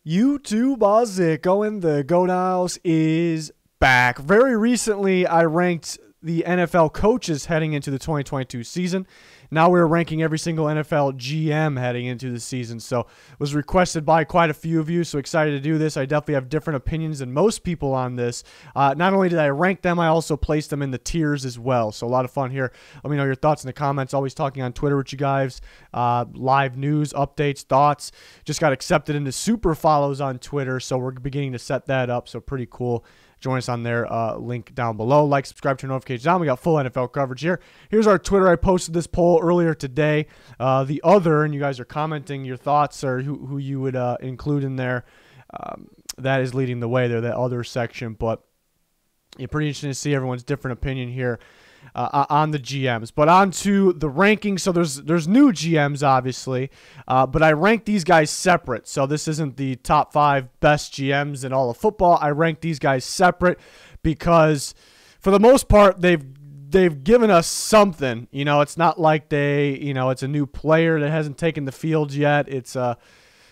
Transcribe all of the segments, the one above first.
YouTube Ozzico and the Goat House is back. Very recently, I ranked the NFL coaches heading into the 2022 season. Now we're ranking every single NFL GM heading into the season. So it was requested by quite a few of you, so excited to do this. I definitely have different opinions than most people on this. Not only did I rank them, I also placed them in the tiers as well. So a lot of fun here. Let me know your thoughts in the comments. Always talking on Twitter with you guys. Live news, updates, thoughts. Just got accepted into super follows on Twitter, so we're beginning to set that up. So pretty cool. Join us on their link down below. Like, subscribe, turn notifications on. We got full NFL coverage here. Here's our Twitter. I posted this poll earlier today. The other, and you guys are commenting your thoughts or who you would include in there. That is leading the way there, that other section. But yeah, pretty interesting to see everyone's different opinion here on the GMs. But on to the rankings. So there's new GMs, obviously, but I ranked these guys separate. So this isn't the top 5 best GMs in all of football. I ranked these guys separate because, for the most part, they've given us something. You know, it's not like it's a new player that hasn't taken the field yet. It's a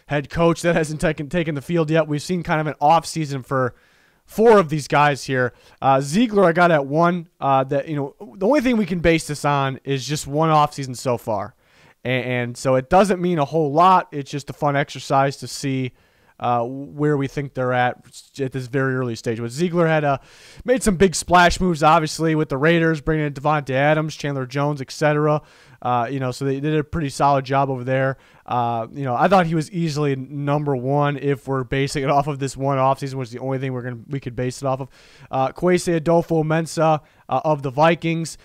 head coach that hasn't taken the field yet. We've seen kind of an off season for 4 of these guys here. Ziegler, I got at 1. The only thing we can base this on is just one offseason so far. And so it doesn't mean a whole lot. It's just a fun exercise to see where we think they're at this very early stage. But Ziegler had made some big splash moves, obviously, with the Raiders, bringing in Devontae Adams, Chandler Jones, etc. So they did a pretty solid job over there. I thought he was easily number 1 if we're basing it off of this one offseason, which is the only thing we could base it off of. Kwesi Adolfo-Mensah of the Vikings.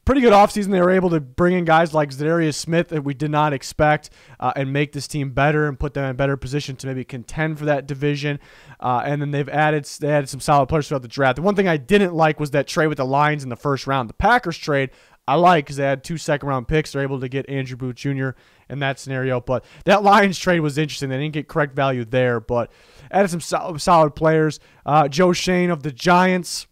Pretty good offseason. They were able to bring in guys like Zadarius Smith that we did not expect and make this team better and put them in a better position to maybe contend for that division. And then they added some solid players throughout the draft. The one thing I didn't like was that trade with the Lions in the first round. The Packers trade I like because they had 2 second-round picks. They're able to get Andrew Booth Jr. in that scenario. But that Lions trade was interesting. They didn't get correct value there, but added some solid players. Joe Shane of the Giants.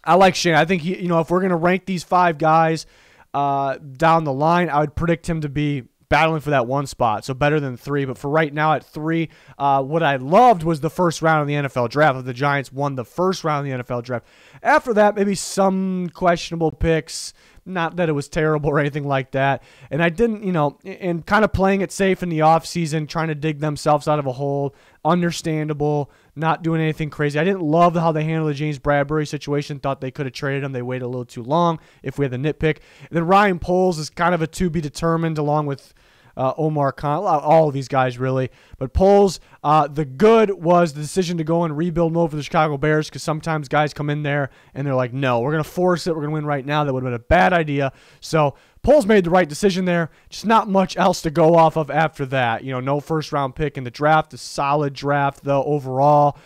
I like Shane. I think if we're going to rank these 5 guys down the line, I would predict him to be battling for that 1 spot, so better than 3. But for right now at 3, what I loved was the first round of the NFL draft. The Giants won the first round of the NFL draft. After that, maybe some questionable picks. Not that it was terrible or anything like that. And I didn't, and kind of playing it safe in the offseason, trying to dig themselves out of a hole. Understandable, not doing anything crazy. I didn't love how they handled the James Bradbury situation. Thought they could have traded him. They waited a little too long if we had the nitpick. And then Ryan Poles is kind of a to be determined along with Omar Khan, all of these guys really. But Poles, the good was the decision to go and rebuild mode for the Chicago Bears, because sometimes guys come in there and they're like, no, we're going to force it. We're going to win right now. That would have been a bad idea. So Poles made the right decision there. Just not much else to go off of after that. No first-round pick in the draft. A solid draft, though, overall.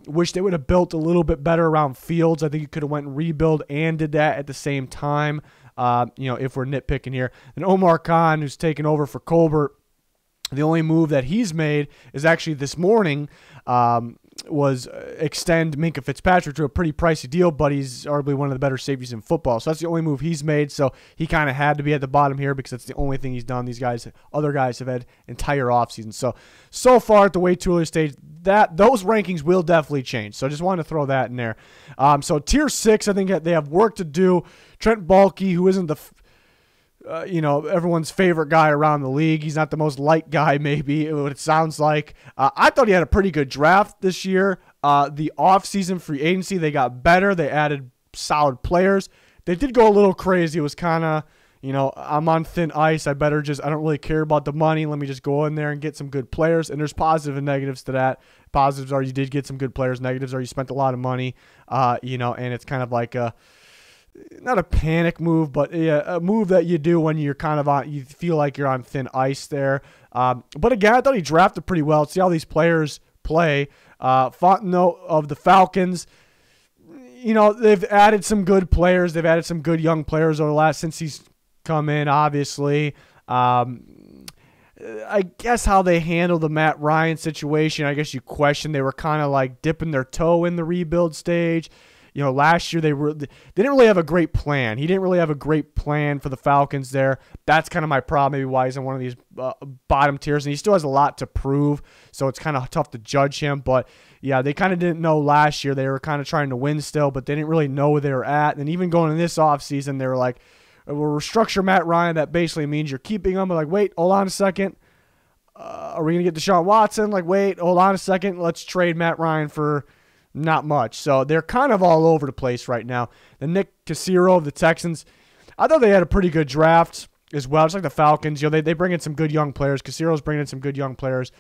Wish they would have built a little bit better around Fields. I think you could have went and rebuild and did that at the same time. If we're nitpicking here. And Omar Khan, who's taken over for Colbert, the only move that he's made is actually this morning was extend Minkah Fitzpatrick to a pretty pricey deal, but he's arguably one of the better safeties in football. So that's the only move he's made. So he kind of had to be at the bottom here because that's the only thing he's done. Other guys have had entire offseason. So far at the way too early stage, those rankings will definitely change. So I just wanted to throw that in there. So tier 6, I think they have work to do. Trent Baalke, who isn't everyone's favorite guy around the league. He's not the most liked guy, maybe, what it sounds like. I thought he had a pretty good draft this year. The offseason free agency, they got better. They added solid players. They did go a little crazy. It was kind of, I'm on thin ice. I don't really care about the money. Let me just go in there and get some good players. And there's positive and negatives to that. Positives are you did get some good players. Negatives are you spent a lot of money, and it's kind of like not a panic move, but a move that you do when you're kind of you feel like you're on thin ice there. But again, I thought he drafted pretty well. See how these players play. Fontenot of the Falcons, they've added some good players. They've added some good young players since he's come in, obviously. I guess how they handled the Matt Ryan situation, I guess you question. They were kind of like dipping their toe in the rebuild stage. last year they didn't really have a great plan. He didn't really have a great plan for the Falcons there. That's kind of my problem, maybe why he's in one of these bottom tiers, and he still has a lot to prove, so it's kind of tough to judge him. But yeah, they kind of didn't know last year. They were kind of trying to win still, but they didn't really know where they were at. And even going in this offseason, they were like, we'll restructure Matt Ryan. That basically means you're keeping him. But like, wait, hold on a second. Are we going to get Deshaun Watson? Like, wait, hold on a second. Let's trade Matt Ryan for not much. So they're kind of all over the place right now. The Nick Caserio of the Texans, I thought they had a pretty good draft as well. Just like the Falcons, they bring in some good young players. Caserio's bringing in some good young players.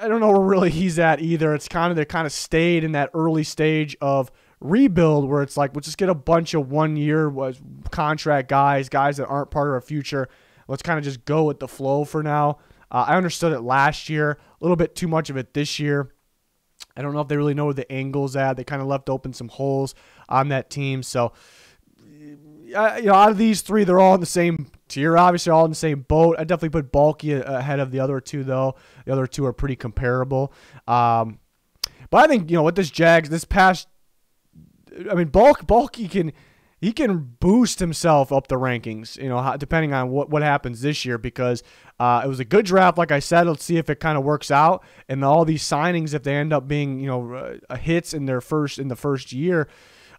I don't know where really he's at either. It's they kind of stayed in that early stage of rebuild where it's like, we'll just get a bunch of 1-year contract guys that aren't part of our future. Let's kind of just go with the flow for now. I understood it last year, a little bit too much of it this year. I don't know if they really know where the angle's at. They kind of left open some holes on that team. So, out of these three, they're all in the same tier, obviously all in the same boat. I definitely put Bulky ahead of the other two, though. The other two are pretty comparable. But I think, with this Jags, Bulky can boost himself up the rankings, depending on what happens this year, because it was a good draft, like I said. Let's see if it kind of works out. And all these signings, if they end up being, hits in the first year,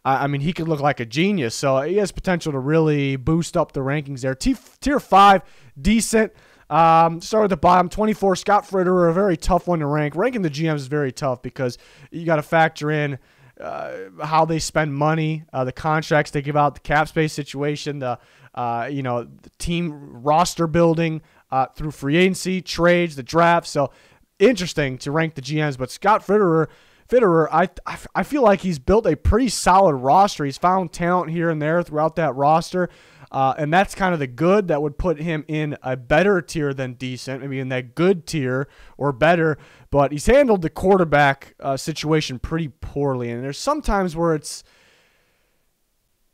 he could look like a genius. So he has potential to really boost up the rankings there. Tier 5, decent. Start at the bottom, 24, Scott Fitterer, a very tough one to rank. Ranking the GMs is very tough because you got to factor in how they spend money, the contracts they give out, the cap space situation, the team roster building through free agency, trades, the draft. So interesting to rank the GMs. But Scott Fitterer, I feel like he's built a pretty solid roster. He's found talent here and there throughout that roster. And that's kind of the good that would put him in a better tier than decent, maybe in that good tier or better. But he's handled the quarterback situation pretty poorly. And there's sometimes where it's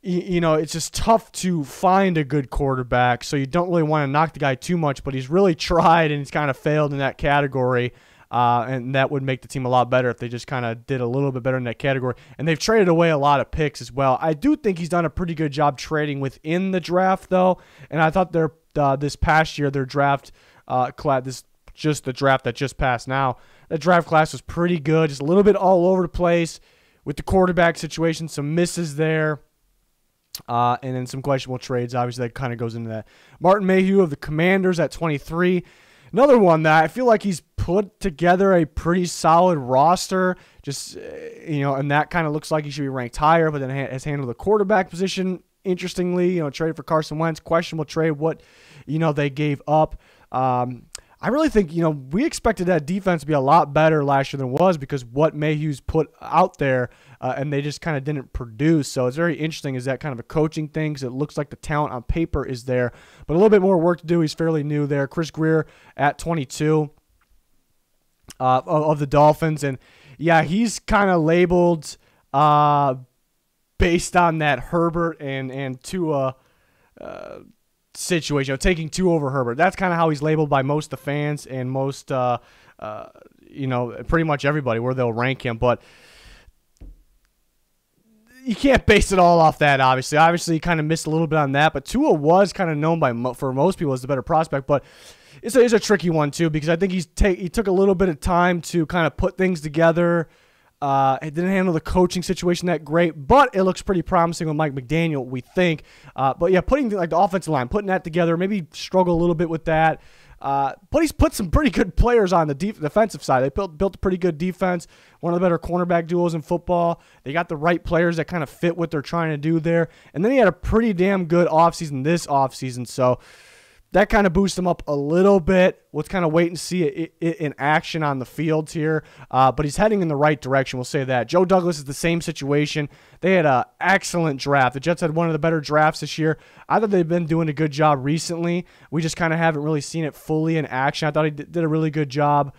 just tough to find a good quarterback. So you don't really want to knock the guy too much. But he's really tried and he's kind of failed in that category. And that would make the team a lot better if they just kind of did a little bit better in that category. And they've traded away a lot of picks as well. I do think he's done a pretty good job trading within the draft, though. And I thought this past year, their draft class, just the draft that just passed now, that draft class was pretty good. Just a little bit all over the place with the quarterback situation, some misses there. And then some questionable trades. Obviously, that kind of goes into that. Martin Mayhew of the Commanders at 23. Another one that I feel like he's put together a pretty solid roster, and that kind of looks like he should be ranked higher, but then has handled the quarterback position interestingly, traded for Carson Wentz, questionable trade, what, they gave up. I really think, we expected that defense to be a lot better last year than it was because what Mayhew's put out there, and they just kind of didn't produce. So it's very interesting. Is that kind of a coaching thing? Because it looks like the talent on paper is there, but a little bit more work to do. He's fairly new there. Chris Greer at 22 of the Dolphins. And, yeah, he's kind of labeled based on that Herbert and Tua situation, taking 2 over Herbert. That's kind of how he's labeled by most of the fans and most, pretty much everybody where they'll rank him. But you can't base it all off that, obviously. Obviously, he kind of missed a little bit on that, but Tua was kind of known for most people as the better prospect. But it's a tricky one, too, because I think he took a little bit of time to kind of put things together. It didn't handle the coaching situation that great, but it looks pretty promising with Mike McDaniel, we think. But yeah, putting the offensive line, putting that together, maybe struggle a little bit with that. But he's put some pretty good players on the defensive side. They built a pretty good defense, one of the better cornerback duos in football. They got the right players that kind of fit what they're trying to do there. And then he had a pretty damn good offseason this offseason. So that kind of boosts him up a little bit. Let's kind of wait and see it in action on the field here. But he's heading in the right direction, we'll say that. Joe Douglas is the same situation. They had an excellent draft. The Jets had one of the better drafts this year. I thought they've been doing a good job recently. We just kind of haven't really seen it fully in action. I thought he did a really good job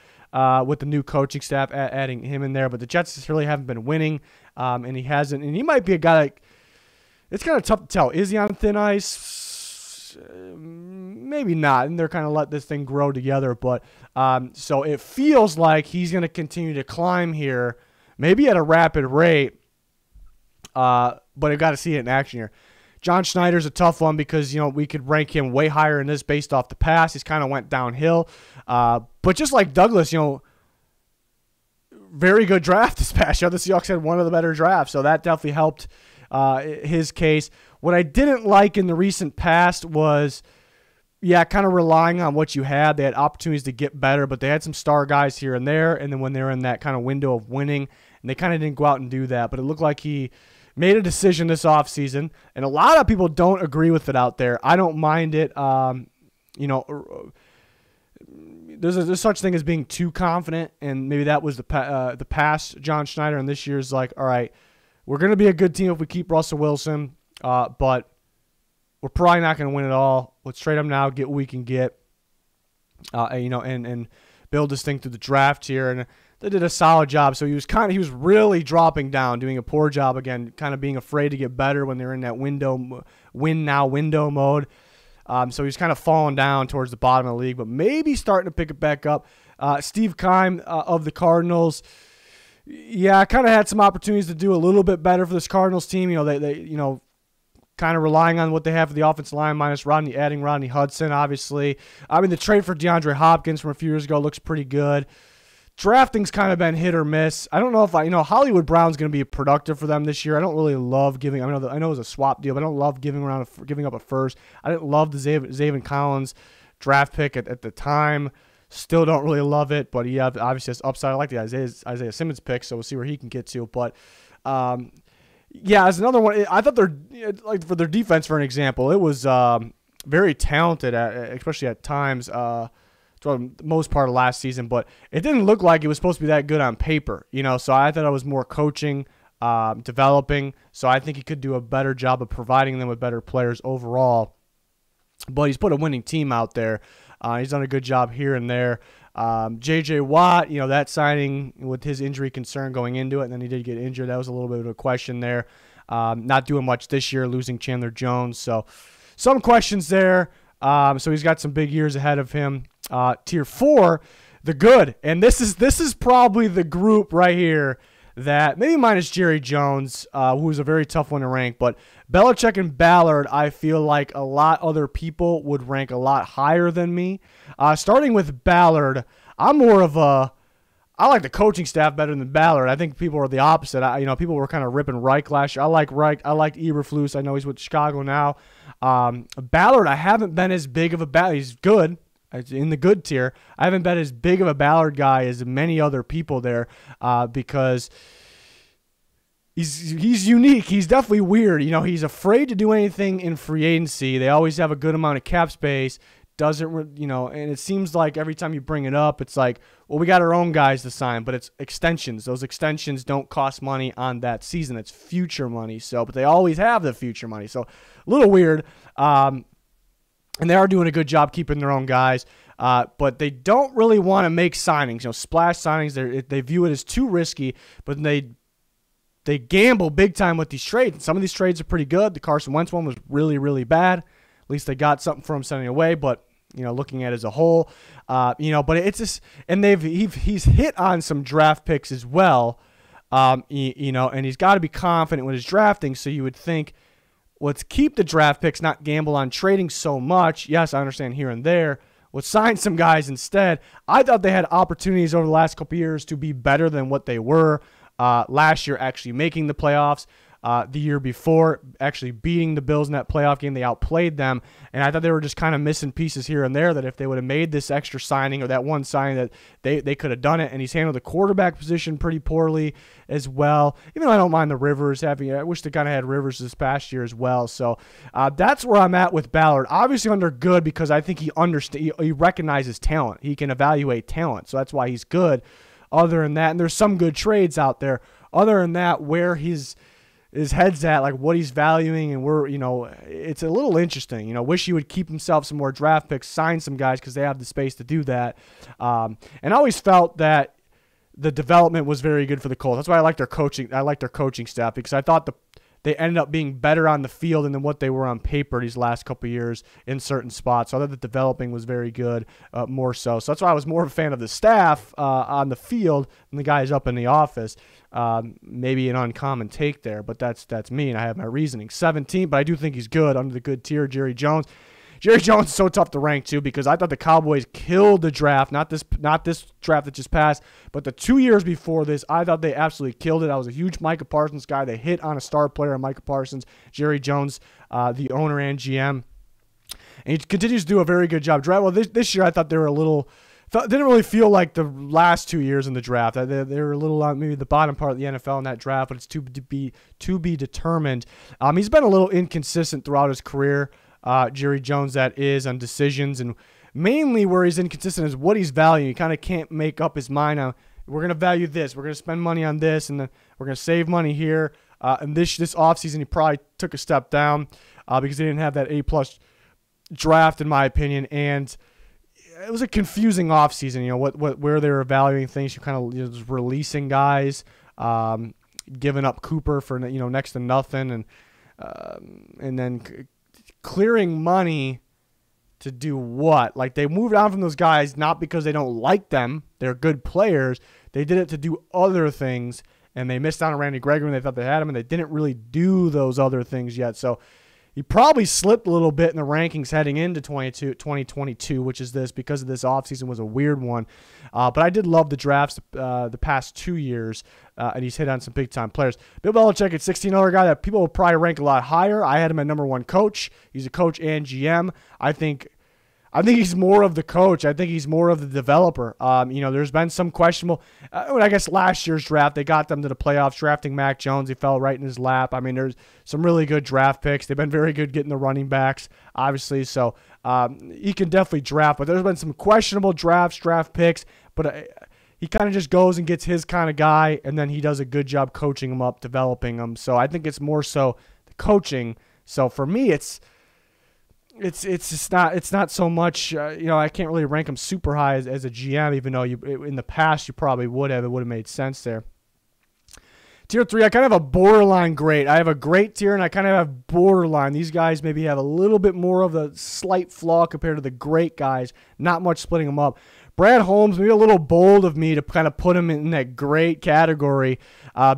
with the new coaching staff, adding him in there. But the Jets just really haven't been winning, and he hasn't. And he might be a guy that it's kind of tough to tell. Is he on thin ice? Maybe not, and they're kind of let this thing grow together. But so it feels like he's going to continue to climb here, maybe at a rapid rate. but I got to see it in action here. John Schneider's a tough one because, we could rank him way higher in this based off the past. He's kind of went downhill. But just like Douglas, very good draft this past year. The Seahawks had one of the better drafts, so that definitely helped his case. What I didn't like in the recent past was, kind of relying on what you had. They had opportunities to get better, but they had some star guys here and there, and then when they were in that kind of window of winning, and they kind of didn't go out and do that. But it looked like he made a decision this offseason, and a lot of people don't agree with it out there. I don't mind it. There's such thing as being too confident, and maybe that was the past John Schneider, and this year's like, all right, we're going to be a good team if we keep Russell Wilson, but we're probably not going to win it all. Let's trade him now, get what we can get, and build this thing through the draft here. And they did a solid job. So he was really dropping down, doing a poor job again, kind of being afraid to get better when they're in that win now window mode. So he's kind of falling down towards the bottom of the league, but maybe starting to pick it back up. Steve Keim of the Cardinals, kind of had some opportunities to do a little bit better for this Cardinals team. They kind of relying on what they have for the offensive line minus adding Rodney Hudson, obviously. I mean, the trade for DeAndre Hopkins from a few years ago looks pretty good. Drafting's kind of been hit or miss. I don't know if Hollywood Brown's going to be productive for them this year. I don't really love giving. I know it was a swap deal, but I don't love giving up a first. I didn't love the Zaven Collins draft pick at the time. Still don't really love it, but he obviously has upside. I like the Isaiah Simmons pick, so we'll see where he can get to. But as another one, I thought for their defense, for an example, it was very talented, especially at times. The most part of last season, but it didn't look like it was supposed to be that good on paper, so I thought it was more coaching, developing, so I think he could do a better job of providing them with better players overall, but he's put a winning team out there. He's done a good job here and there. J.J. Watt, that signing with his injury concern going into it, and then he did get injured. That was a little bit of a question there. Not doing much this year, losing Chandler Jones, so some questions there. So he's got some big years ahead of him. Tier 4, the good. And this is probably the group right here that, maybe minus Jerry Jones, who's a very tough one to rank, but Belichick and Ballard, I feel like a lot other people would rank a lot higher than me. Starting with Ballard, I like the coaching staff better than Ballard. I think people are the opposite. People were kind of ripping Reich last year. I like Reich. I liked Eberflus. I know he's with Chicago now. Ballard, I haven't been as big of a Ballard. He's good. In the good tier. I haven't been as big of a Ballard guy as many other people there because he's unique. He's definitely weird. He's afraid to do anything in free agency. They always have a good amount of cap space. And it seems like every time you bring it up, it's like, well, we got our own guys to sign, but it's extensions. Those extensions don't cost money on that season. It's future money. But they always have the future money. So a little weird. And they are doing a good job keeping their own guys, but they don't really want to make signings. Splash signings. They view it as too risky, but they gamble big time with these trades. And some of these trades are pretty good. The Carson Wentz one was really, really bad. At least they got something for him sending away. But looking at it as a whole, but it's just, and he's hit on some draft picks as well, and he's got to be confident with his drafting. So you would think, let's keep the draft picks, not gamble on trading so much. Yes, I understand here and there. Let's sign some guys instead. I thought they had opportunities over the last couple of years to be better than what they were. Last year, actually making the playoffs. The year before, actually beating the Bills in that playoff game. They outplayed them, and I thought they were just kind of missing pieces here and there that if they would have made this extra signing or that one signing that they could have done it, and he's handled the quarterback position pretty poorly as well. Even though I don't mind the Rivers having, I wish they kind of had Rivers this past year as well. So that's where I'm at with Ballard. Obviously under good because I think he recognizes talent. He can evaluate talent, so that's why he's good. Other than that, and there's some good trades out there. Other than that, where his head's at, like what he's valuing, and it's a little interesting. Wish he would keep himself some more draft picks, sign some guys because they have the space to do that. And I always felt that the development was very good for the Colts. That's why I like their coaching. I like their coaching staff because I thought they ended up being better on the field than what they were on paper these last couple of years in certain spots. So I thought the developing was very good, more so. So that's why I was more of a fan of the staff on the field than the guys up in the office. Maybe an uncommon take there, but that's me, and I have my reasoning. 17, but I do think he's good under the good tier. Jerry Jones. Jerry Jones is so tough to rank too because I thought the Cowboys killed the draft, not this draft that just passed, but the 2 years before this, I thought they absolutely killed it. I was a huge Micah Parsons guy. They hit on a star player on Micah Parsons, Jerry Jones, the owner and GM, and he continues to do a very good job. Well, this year I thought they were a little. Didn't really feel like the last 2 years in the draft. They were a little on maybe the bottom part of the NFL in that draft, but it's to be determined. He's been a little inconsistent throughout his career. Jerry Jones, that is, on decisions, and mainly where he's inconsistent is what he's valuing. He kind of can't make up his mind on, we're going to value this, we're going to spend money on this, and then we're going to save money here. And this offseason, he probably took a step down because he didn't have that A-plus draft, in my opinion, and it was a confusing offseason, where they were evaluating things. You kind of just releasing guys, giving up Cooper for next to nothing, and then clearing money to do what? Like, they moved on from those guys not because they don't like them. They're good players. They did it to do other things, and they missed out on Randy Gregory when they thought they had him, and they didn't really do those other things yet. So he probably slipped a little bit in the rankings heading into 2022, which is this, because of this offseason was a weird one. But I did love the drafts the past 2 years, and he's hit on some big-time players. Bill Belichick at 16, another guy that people will probably rank a lot higher. I had him at number 1 coach. He's a coach and GM. I think he's more of the coach. I think he's more of the developer. There's been some questionable. I guess last year's draft, they got them to the playoffs, drafting Mac Jones. He fell right in his lap. I mean, there's some really good draft picks. They've been very good getting the running backs, obviously. So he can definitely draft. But there's been some questionable draft picks. But he kind of just goes and gets his kind of guy, and then he does a good job coaching him up, developing him. So I think it's more so the coaching. So for me, it's just not so much, I can't really rank him super high as a GM, even though in the past you probably would have. It would have made sense there. Tier 3, I kind of have a borderline great. I have a great tier, and I kind of have borderline. These guys maybe have a little bit more of a slight flaw compared to the great guys. Not much splitting them up. Brad Holmes, maybe a little bold of me to kind of put him in that great category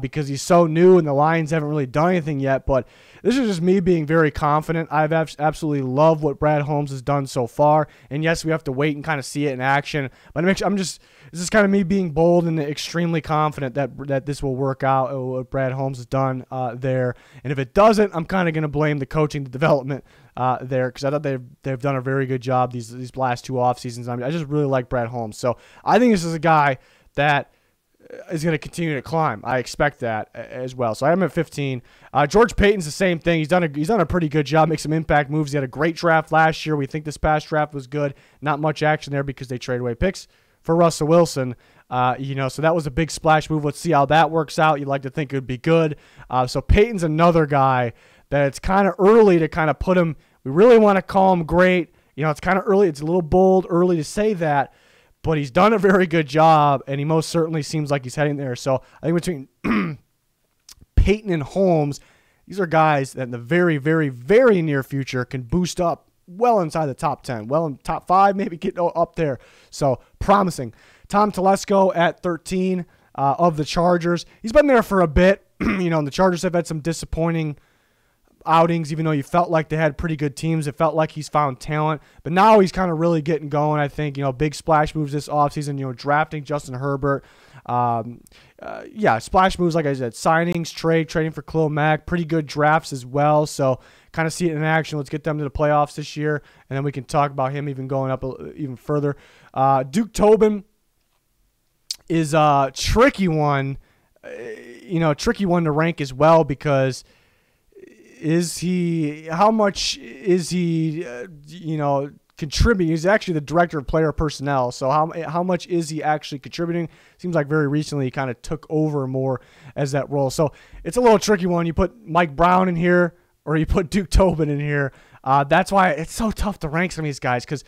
because he's so new and the Lions haven't really done anything yet. But this is just me being very confident. I've absolutely loved what Brad Holmes has done so far. And yes, we have to wait and kind of see it in action. But this is kind of me being bold and extremely confident that this will work out, what Brad Holmes has done there. And if it doesn't, I'm kind of going to blame the coaching, the development there, because I thought they've done a very good job these last 2 off seasons. I just really like Brad Holmes. So I think this is a guy that is going to continue to climb. I expect that as well. So I'm at 15. George Payton's the same thing. He's done a pretty good job, makes some impact moves. He had a great draft last year. We think this past draft was good. Not much action there because they traded away picks for Russell Wilson. So that was a big splash move. Let's see how that works out. You'd like to think it would be good. So Payton's another guy that it's kind of early to kind of put him. We really want to call him great. It's kind of early. It's a little bold early to say that. But he's done a very good job, and he most certainly seems like he's heading there. So I think between Payton and Holmes, these are guys that in the very, very, very near future can boost up well inside the top 10, well in top 5, maybe get up there. So promising. Tom Telesco at 13 of the Chargers. He's been there for a bit. And the Chargers have had some disappointing outings, even though you felt like they had pretty good teams. It felt like he's found talent, but now he's kind of really getting going. I think, big splash moves this offseason, drafting Justin Herbert. Splash moves, like I said, signings, trading for Khalil Mack, pretty good drafts as well. So kind of see it in action. Let's get them to the playoffs this year, and then we can talk about him even going up even further. Duke Tobin is a tricky one, tricky one to rank as well, because how much is he, contributing? He's actually the director of player personnel. So how much is he actually contributing? Seems like very recently he kind of took over more as that role. So it's a little tricky one. You put Mike Brown in here or you put Duke Tobin in here. That's why it's so tough to rank some of these guys, because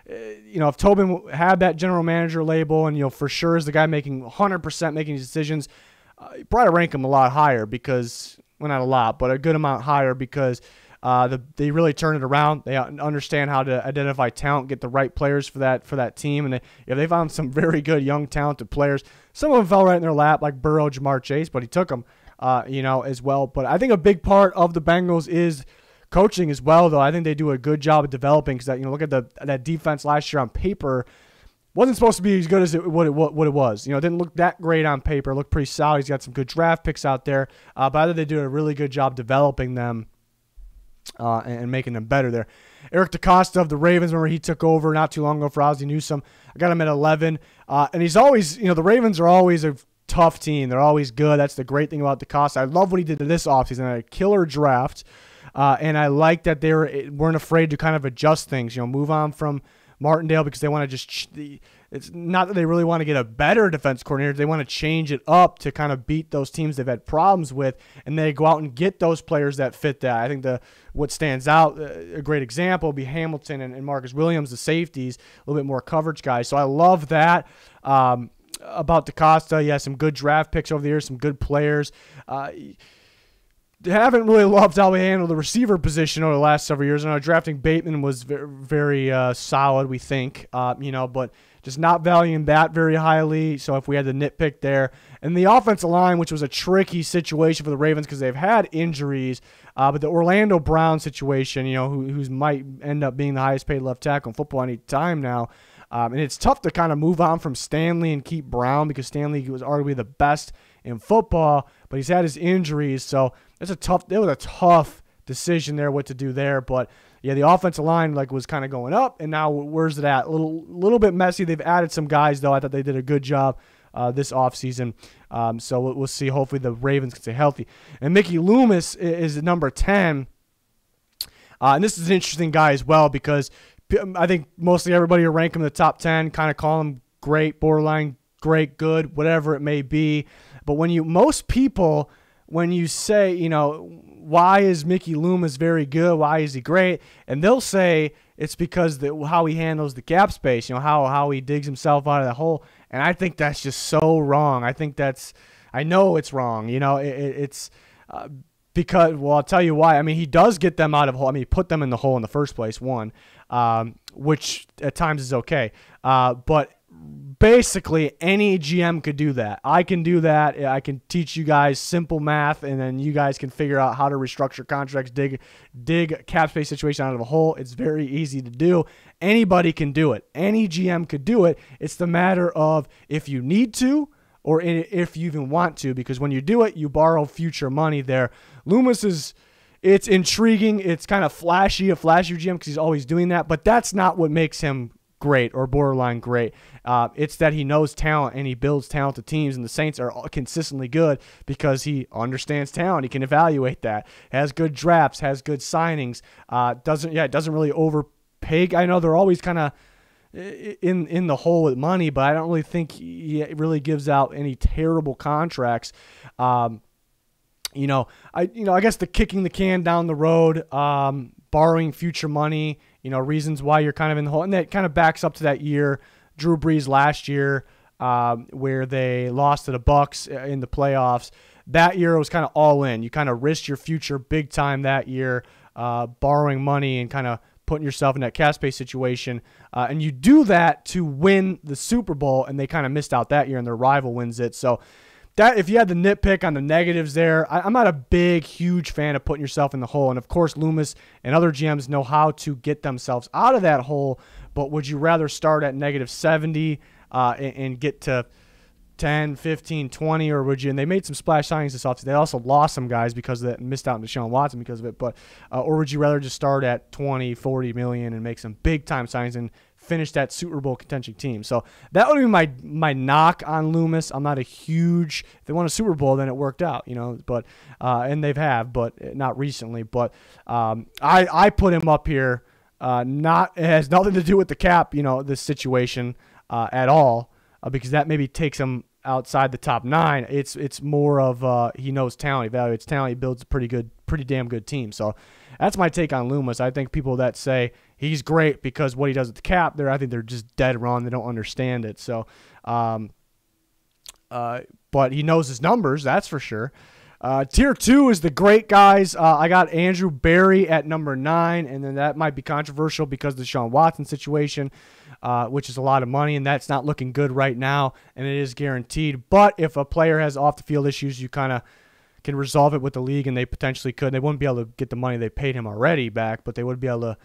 if Tobin had that general manager label and, for sure is the guy making 100% making these decisions, you probably rank him a lot higher, because well, not a lot, but a good amount higher because they really turn it around. They understand how to identify talent, get the right players for that team, and they found some very good young talented players. Some of them fell right in their lap, like Burrow, Jamar Chase, but he took them, as well. But I think a big part of the Bengals is coaching as well, though. I think they do a good job of developing because look at that defense last year on paper. Wasn't supposed to be as good as what it was. It didn't look that great on paper. It looked pretty solid. He's got some good draft picks out there. But I think they do a really good job developing them and making them better there. Eric DeCosta of the Ravens, remember he took over not too long ago for Ozzie Newsome. I got him at 11. And he's always, the Ravens are always a tough team. They're always good. That's the great thing about DeCosta. I love what he did this offseason. A killer draft. And I like that they weren't afraid to kind of adjust things, move on from Martindale because they want to just it's not that they really want to get a better defense coordinator. They want to change it up to kind of beat those teams they've had problems with, and they go out and get those players that fit that. I think what stands out, a great example would be Hamilton and Marcus Williams, the safeties, a little bit more coverage guys. So I love that. About DeCosta, he has some good draft picks over the years, some good players. Haven't really loved how we handled the receiver position over the last several years. I know drafting Bateman was very, very solid, we think, but just not valuing that very highly. So if we had to nitpick there. And the offensive line, which was a tricky situation for the Ravens because they've had injuries, but the Orlando Brown situation, who might end up being the highest paid left tackle in football any time now. And it's tough to kind of move on from Stanley and keep Brown because Stanley was arguably the best in football, but he's had his injuries, so it was a tough decision there what to do there. But yeah, the offensive line was kind of going up, and now where's it at? A little bit messy. They've added some guys though. I thought they did a good job this offseason. So we'll see. Hopefully the Ravens can stay healthy. And Mickey Loomis is number 10, and this is an interesting guy as well because I think mostly everybody will rank him in the top 10, kind of call him great, borderline great, good, whatever it may be. But when you say, why is Mickey Loomis very good? Why is he great? And they'll say it's because how he handles the gap space, how he digs himself out of the hole. And I think that's just so wrong. I know it's wrong. It's because, well, I'll tell you why. I mean, he does get them out of hole. I mean, he put them in the hole in the first place, which at times is okay. But basically, any GM could do that. I can do that. I can teach you guys simple math, and then you guys can figure out how to restructure contracts, dig cap space situation out of a hole. It's very easy to do. Anybody can do it. Any GM could do it. It's the matter of if you need to or if you even want to, because when you do it, you borrow future money there. Loomis it's intriguing. It's kind of a flashy GM because he's always doing that, but that's not what makes him great or borderline great. It's that he knows talent and he builds talented teams, and the Saints are consistently good because he understands talent. He can evaluate that, has good drafts, has good signings, doesn't really overpay. I know they're always kind of in the hole with money, but I don't really think he really gives out any terrible contracts. I guess the kicking the can down the road, borrowing future money, reasons why you're kind of in the hole. And that kind of backs up to that year, Drew Brees last year, where they lost to the Bucs in the playoffs. That year it was kind of all in. You kind of risked your future big time that year, borrowing money and kind of putting yourself in that cap space situation. And you do that to win the Super Bowl, and they kind of missed out that year, and their rival wins it. So that, if you had the nitpick on the negatives there, I'm not a huge fan of putting yourself in the hole. And, of course, Loomis and other GMs know how to get themselves out of that hole. But would you rather start at negative 70 and get to 10, 15, 20, or would you? And they made some splash signings this offseason. They also lost some guys because of that, missed out on Deshaun Watson because of it. But or would you rather just start at 20, 40 million and make some big-time signings and finish that Super Bowl contention team? So that would be my knock on Loomis. I'm not a huge. If they won a Super Bowl, then it worked out, But and it not recently. But I put him up here. It has nothing to do with the cap, this situation at all, because that maybe takes him outside the top 9. It's more of he knows talent, he evaluates talent, he builds a pretty damn good team. So that's my take on Loomis. I think people that say he's great because what he does with the cap, I think they're just dead wrong. They don't understand it. So, but he knows his numbers, that's for sure. Tier 2 is the great guys. I got Andrew Berry at number 9, and then that might be controversial because of the Deshaun Watson situation, which is a lot of money, and that's not looking good right now, and it is guaranteed. But if a player has off-the-field issues, you kind of can resolve it with the league, and they potentially could. They wouldn't be able to get the money they paid him already back, but they would be able to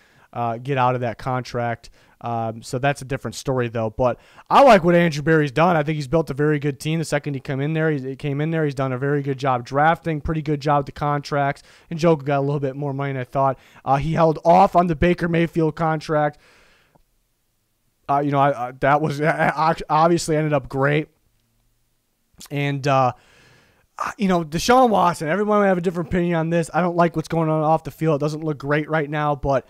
get out of that contract. So that's a different story, though. But I like what Andrew Berry's done. I think he's built a very good team. The second he came in there, he's done a very good job drafting, pretty good job with the contracts. And Joker got a little bit more money than I thought. He held off on the Baker Mayfield contract. That was obviously ended up great. And Deshaun Watson, everyone would have a different opinion on this. I don't like what's going on off the field. It doesn't look great right now, but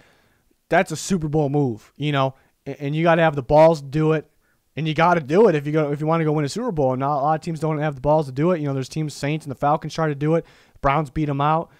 that's a Super Bowl move, and you got to have the balls to do it, and you got to do it if you want to go win a Super Bowl. And a lot of teams don't have the balls to do it. There's teams, Saints and the Falcons, try to do it. Browns beat them out.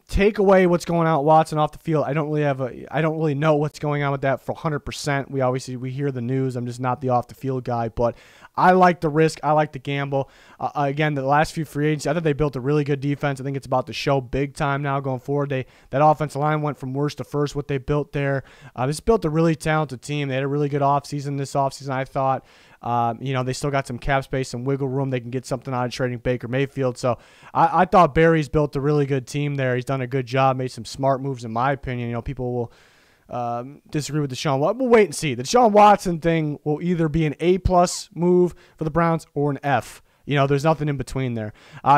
Take away what's going on with Watson off the field. I don't really know what's going on with that for 100%. We hear the news. I'm just not the off the field guy, but I like the risk. I like the gamble. Again, the last few free agents, I thought they built a really good defense. I think it's about to show big time now going forward. That offensive line went from worst to first, what they built there. This built a really talented team. They had a really good offseason this offseason, I thought. They still got some cap space, some wiggle room. They can get something out of trading Baker Mayfield. So I thought Barry's built a really good team there. He's done a good job, made some smart moves in my opinion. People will disagree with Deshaun Watson. We'll wait and see. The Deshaun Watson thing will either be an A+ move for the Browns or an F. There's nothing in between there.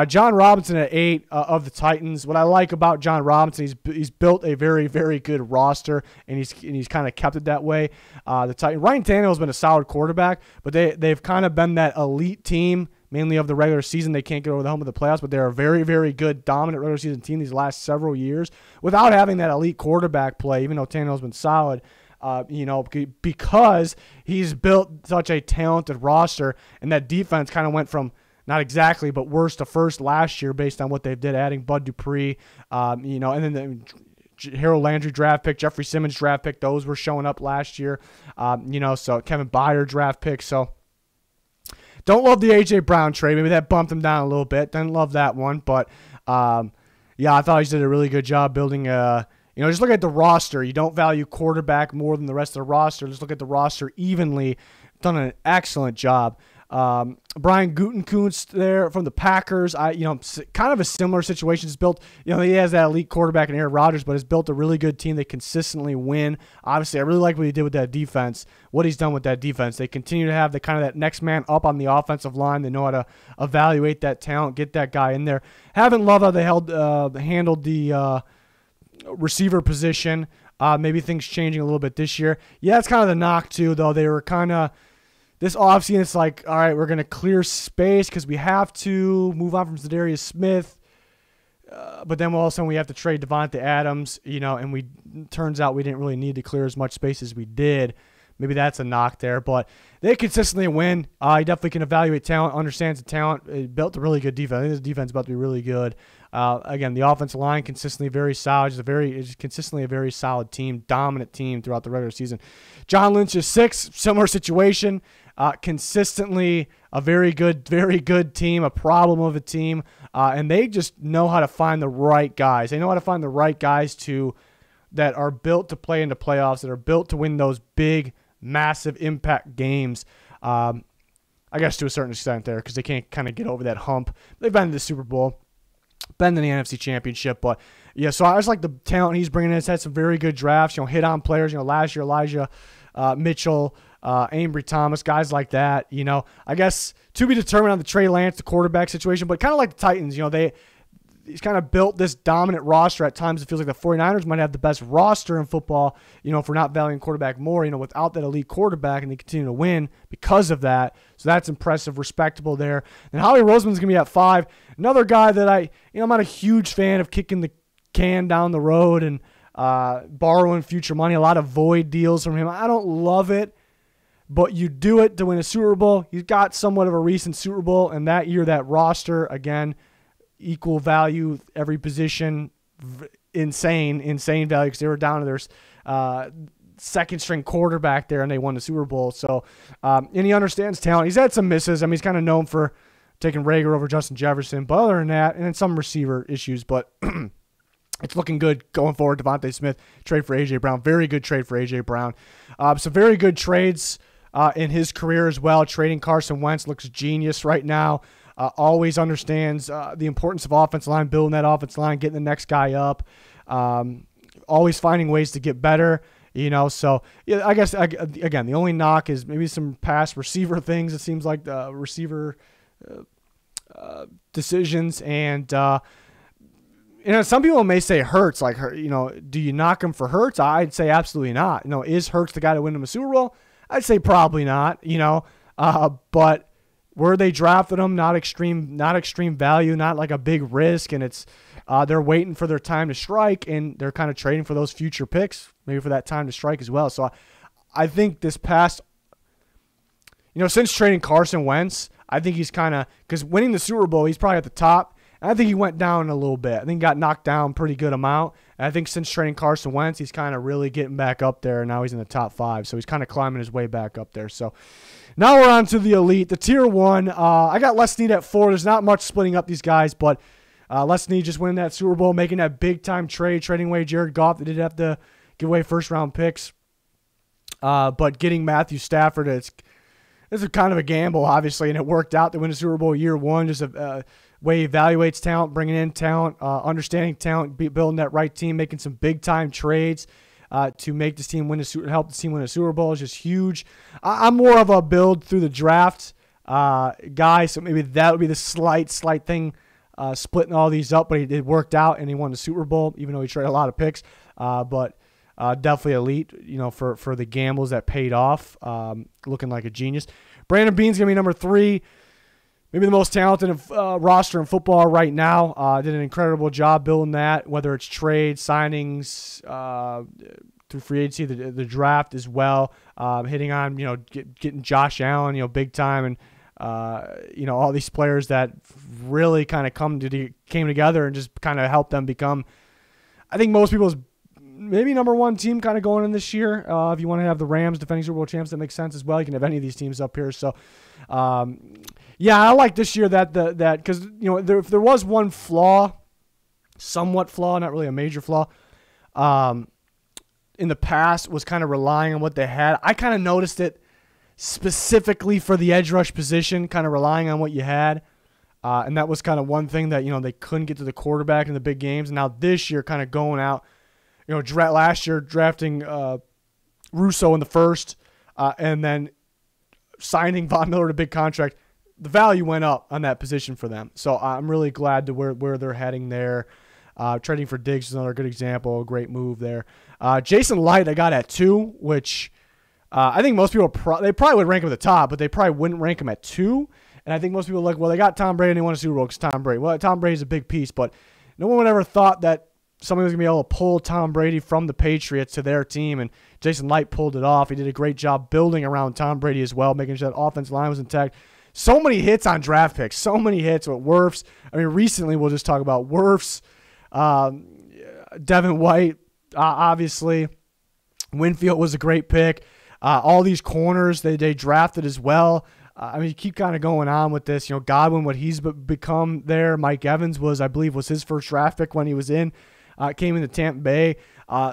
John Robinson at 8 of the Titans. What I like about John Robinson, he's built a very, very good roster, and he's kind of kept it that way. The Titans. Ryan Tannehill has been a solid quarterback, but they've kind of been that elite team, mainly of the regular season. They can't get over the hump of the playoffs, but they're a very, very good, dominant regular season team these last several years without having that elite quarterback play, even though Tannehill's been solid. Because he's built such a talented roster, and that defense kind of went from not exactly, but worst to first last year based on what they did, adding Bud Dupree, and then the Harold Landry draft pick, Jeffrey Simmons draft pick, those were showing up last year, so Kevin Byard draft pick. So don't love the A.J. Brown trade. Maybe that bumped him down a little bit. Didn't love that one, but I thought he did a really good job building just look at the roster. You don't value quarterback more than the rest of the roster. Just look at the roster evenly. Done an excellent job. Brian Gutekunst there from the Packers. Kind of a similar situation. He's built, he has that elite quarterback in Aaron Rodgers, but has built a really good team. They consistently win. Obviously, I really like what he did with that defense, what he's done with that defense. They continue to have the kind of that next man up on the offensive line. They know how to evaluate that talent, get that guy in there. Haven't loved how they handled the receiver position. Maybe things changing a little bit this year. Yeah, that's kind of the knock too, though. They were kind of this offseason. It's like, all right, we're going to clear space because we have to move on from Zadarius Smith. But then all of a sudden we have to trade Devontae Adams, and turns out we didn't really need to clear as much space as we did. Maybe that's a knock there, but they consistently win. He definitely can evaluate talent, understands the talent. He built a really good defense. I think his defense is about to be really good. Again, the offensive line consistently very solid. It's consistently a very solid team, dominant team throughout the regular season. John Lynch is 6, similar situation. Consistently a very good team, a problem of a team, and they just know how to find the right guys. They know how to find the right guys that are built to play in the playoffs, that are built to win those big, massive impact games. I guess to a certain extent there, because they can't kind of get over that hump. They've been to the Super Bowl, been to the NFC Championship, but yeah. So I just like the talent he's bringing in. He's had some very good drafts. Hit on players. Last year Elijah Mitchell, Ambry Thomas, guys like that. I guess to be determined on the Trey Lance, the quarterback situation, but kind of like the Titans. He's kind of built this dominant roster. At times it feels like the 49ers might have the best roster in football, if we're not valuing quarterback more, without that elite quarterback, and they continue to win because of that. So that's impressive, respectable there. And Howie Roseman's going to be at 5. Another guy that I'm not a huge fan of kicking the can down the road and borrowing future money. A lot of void deals from him. I don't love it, but you do it to win a Super Bowl. He's got somewhat of a recent Super Bowl, and that year that roster, again, equal value, every position, insane value, because they were down to their second string quarterback there, and they won the Super Bowl. So, and he understands talent. He's had some misses. He's kind of known for taking Rager over Justin Jefferson. But other than that, and then some receiver issues, but it's looking good going forward. Devontae Smith, trade for A.J. Brown. Very good trade for A.J. Brown. Some very good trades in his career as well. Trading Carson Wentz looks genius right now. Always understands the importance of offensive line, building that offensive line, getting the next guy up. Always finding ways to get better. So yeah, I guess, again, the only knock is maybe some past receiver things. It seems like the receiver decisions. And, some people may say Hurts, like, do you knock him for Hurts? I'd say absolutely not. Is Hurts the guy to win him a Super Bowl? I'd say probably not, but where they drafted him, not extreme value, not like a big risk. And it's, they're waiting for their time to strike, and they're kind of trading for those future picks, maybe for that time to strike as well. So I think this past, since trading Carson Wentz, I think he's kind of, because winning the Super Bowl, he's probably at the top. And I think he went down a little bit. I think he got knocked down pretty good amount. And I think since trading Carson Wentz, he's kind of really getting back up there. And now he's in the top 5. So he's kind of climbing his way back up there. So now we're on to the elite, the tier 1. I got Les Snead at 4. There's not much splitting up these guys, but Les Snead just winning that Super Bowl, making that big-time trade, trading away Jared Goff. They did have to give away first-round picks. But getting Matthew Stafford, it's a kind of a gamble, obviously, and it worked out. They win the Super Bowl year 1, just a way he evaluates talent, bringing in talent, understanding talent, building that right team, making some big-time trades to make this team help this team win a Super Bowl is just huge. I'm more of a build through the draft guy, so maybe that would be the slight thing, splitting all these up, but it worked out, and he won the Super Bowl, even though he traded a lot of picks. But definitely elite, for the gambles that paid off, looking like a genius. Brandon Beane's going to be number 3. Maybe the most talented roster in football right now. Did an incredible job building that, whether it's trade, signings, through free agency, the draft as well. Hitting on, getting Josh Allen, big time, and all these players that really kind of came together and just kind of helped them become, I think, most people's maybe number 1 team kind of going in this year. If you want to have the Rams defending Super Bowl champs, that makes sense as well. You can have any of these teams up here. So, yeah, I like this year that because if there was one somewhat flaw, not really a major flaw, in the past, was kind of relying on what they had. I kind of noticed it specifically for the edge rush position, kind of relying on what you had. And that was kind of one thing that, they couldn't get to the quarterback in the big games. And now this year kind of going out, last year drafting Russo in the first and then signing Von Miller to a big contract, the value went up on that position for them. So I'm really glad to where they're heading there. Trading for Diggs is another good example, a great move there. Jason Light I got at 2, which I think most people, they probably would rank him at the top, but they probably wouldn't rank him at 2. And I think most people are like, well, they got Tom Brady and they won a Super Bowl because Tom Brady. Well, Tom Brady's a big piece, but no one would ever thought that somebody was going to be able to pull Tom Brady from the Patriots to their team, and Jason Light pulled it off. He did a great job building around Tom Brady as well, making sure that offensive line was intact. So many hits on draft picks, so many hits with Wirfs. I mean, recently we'll just talk about Wirfs, Devin White, obviously. Winfield was a great pick. All these corners they drafted as well. I mean, you keep kind of going on with this. Godwin, what he's become there. Mike Evans I believe, was his first draft pick when he was came into Tampa Bay.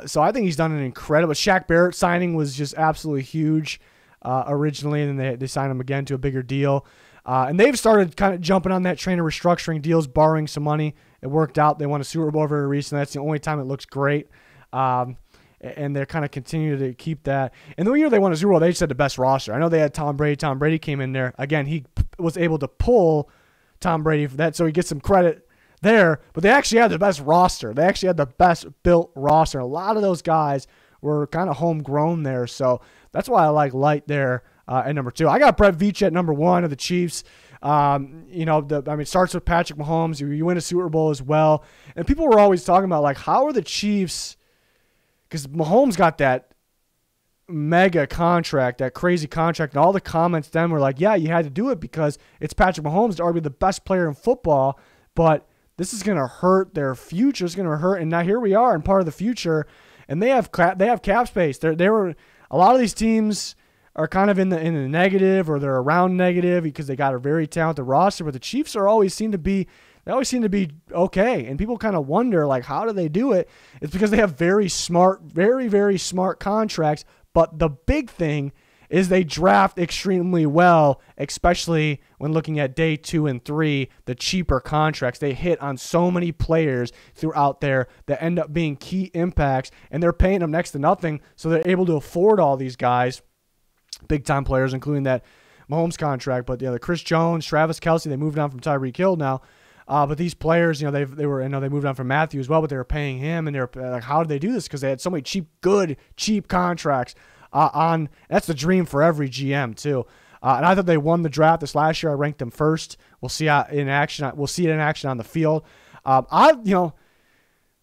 So I think he's done an incredible. Shaq Barrett signing was just absolutely huge originally, and then they signed him again to a bigger deal. And they've started kind of jumping on that train of restructuring deals, borrowing some money. It worked out. They won a Super Bowl very recently. That's the only time it looks great. And they're kind of continuing to keep that. And the year they won a Super Bowl, they just had the best roster. I know they had Tom Brady. Tom Brady came in there. Again, he was able to pull Tom Brady for that, so he gets some credit there. But they actually had the best roster. They actually had the best built roster. A lot of those guys were kind of homegrown there. So that's why I like Light there at number 2. I got Brett Veach at number 1 of the Chiefs. It starts with Patrick Mahomes. You win a Super Bowl as well. And people were always talking about, like, how are the Chiefs, because Mahomes got that mega contract, that crazy contract, and all the comments then were like, yeah, you had to do it because it's Patrick Mahomes, arguably the best player in football, but this is going to hurt their future. It's going to hurt, and now here we are in part of the future, and they have cap space. They were a lot of these teams are kind of in the negative, or they're around negative because they got a very talented roster. But the Chiefs always seem to be okay, and people kind of wonder, like, how do they do it? It's because they have very smart, very, very smart contracts. But the big thing is they draft extremely well, especially when looking at day 2 and 3, the cheaper contracts. They hit on so many players throughout there that end up being key impacts, and they're paying them next to nothing, so they're able to afford all these guys, big-time players, including that Mahomes contract. But the Chris Jones, Travis Kelce, they moved on from Tyreek Hill now. But these players, they moved on from Matthew as well, but they were paying him, and they're like, how did they do this? Because they had so many cheap contracts. That's the dream for every GM too. And I thought they won the draft this last year. I ranked them first. We'll see it in action on the field. The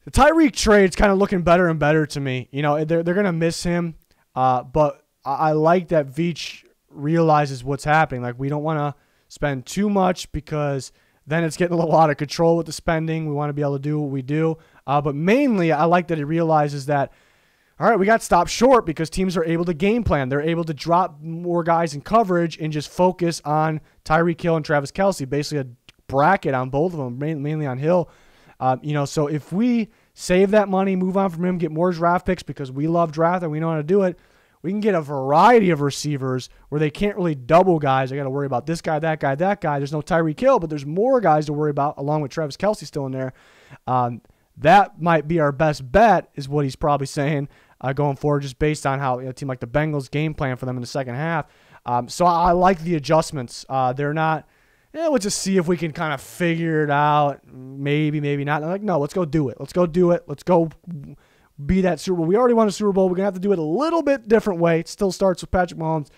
Tyreek trade's kind of looking better and better to me. They're gonna miss him, but I like that Veach realizes what's happening. Like, we don't want to spend too much because then it's getting a little out of control with the spending. We want to be able to do what we do. But mainly, I like that he realizes that, all right, we got stopped short because teams are able to game plan. They're able to drop more guys in coverage and just focus on Tyreek Hill and Travis Kelce, basically a bracket on both of them, mainly on Hill. So if we save that money, move on from him, get more draft picks because we love draft and we know how to do it, we can get a variety of receivers where they can't really double guys. I got to worry about this guy, that guy, that guy. There's no Tyreek Hill, but there's more guys to worry about along with Travis Kelce still in there. That might be our best bet, is what he's probably saying going forward, just based on how a team like the Bengals game plan for them in the second half. So I like the adjustments. They're not, we'll just see if we can kind of figure it out. Maybe, maybe not. I'm like, no, let's go do it. Let's go do it. Let's go be that Super Bowl. We already won a Super Bowl. We're going to have to do it a little bit different way. It still starts with Patrick Mahomes.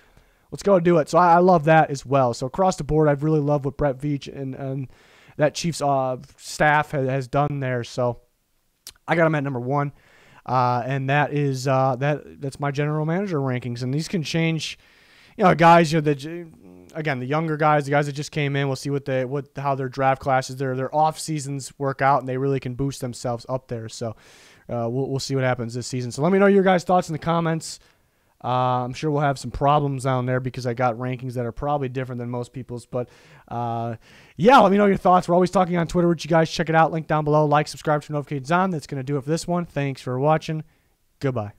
Let's go do it. So I love that as well. So across the board, I've really loved what Brett Veach and that Chiefs staff has done there. So I got him at number 1. And that is that's my general manager rankings. And these can change, guys, again, the younger guys, the guys that just came in, we'll see how their draft classes, their off seasons work out, and they really can boost themselves up there. So we'll see what happens this season. So let me know your guys' thoughts in the comments. I'm sure we'll have some problems down there because I got rankings that are probably different than most people's. But, let me know your thoughts. We're always talking on Twitter with you guys. Check it out. Link down below. Like, subscribe, turn notifications on. That's going to do it for this one. Thanks for watching. Goodbye.